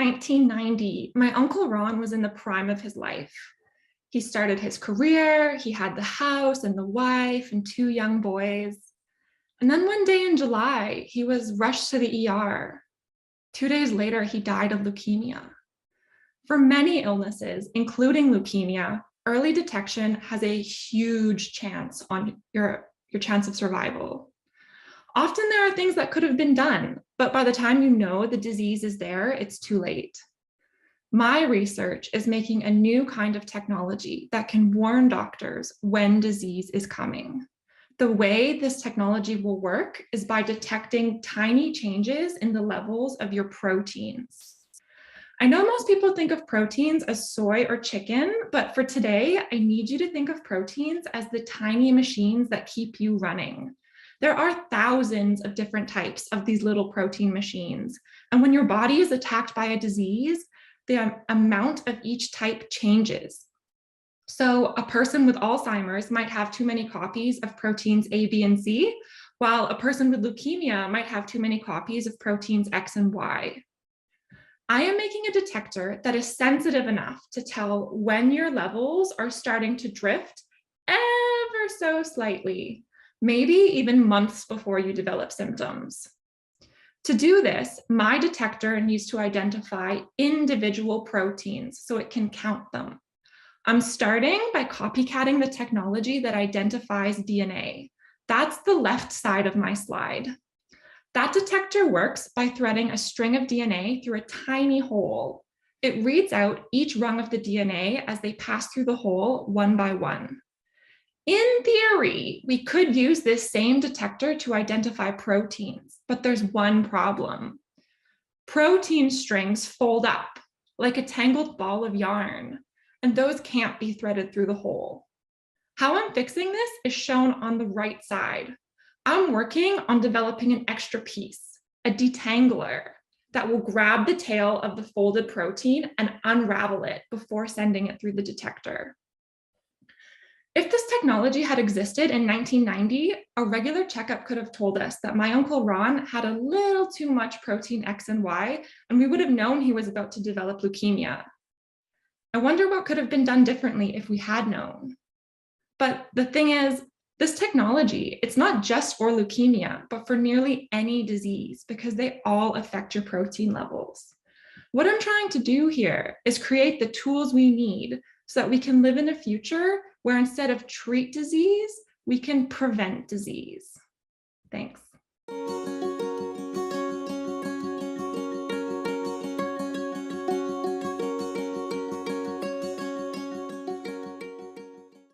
1990, my Uncle Ron was in the prime of his life. He started his career, he had the house and the wife and two young boys. And then one day in July, he was rushed to the ER. 2 days later, he died of leukemia. For many illnesses, including leukemia, early detection has a huge chance on your chance of survival. Often there are things that could have been done, but by the time you know the disease is there, it's too late. My research is making a new kind of technology that can warn doctors when disease is coming. The way this technology will work is by detecting tiny changes in the levels of your proteins. I know most people think of proteins as soy or chicken, but for today, I need you to think of proteins as the tiny machines that keep you running. There are thousands of different types of these little protein machines. And when your body is attacked by a disease, the amount of each type changes. So a person with Alzheimer's might have too many copies of proteins A, B, and C, while a person with leukemia might have too many copies of proteins X and Y. I am making a detector that is sensitive enough to tell when your levels are starting to drift ever so slightly, maybe even months before you develop symptoms. To do this, my detector needs to identify individual proteins so it can count them. I'm starting by copycatting the technology that identifies DNA. That's the left side of my slide. That detector works by threading a string of DNA through a tiny hole. It reads out each rung of the DNA as they pass through the hole one by one. In theory, we could use this same detector to identify proteins, but there's one problem. Protein strings fold up like a tangled ball of yarn, and those can't be threaded through the hole. How I'm fixing this is shown on the right side. I'm working on developing an extra piece, a detangler, that will grab the tail of the folded protein and unravel it before sending it through the detector. If this technology had existed in 1990, a regular checkup could have told us that my Uncle Ron had a little too much protein X and Y, and we would have known he was about to develop leukemia. I wonder what could have been done differently if we had known. But the thing is, this technology, it's not just for leukemia, but for nearly any disease because they all affect your protein levels. What I'm trying to do here is create the tools we need so that we can live in a future where instead of treat disease, we can prevent disease. Thanks.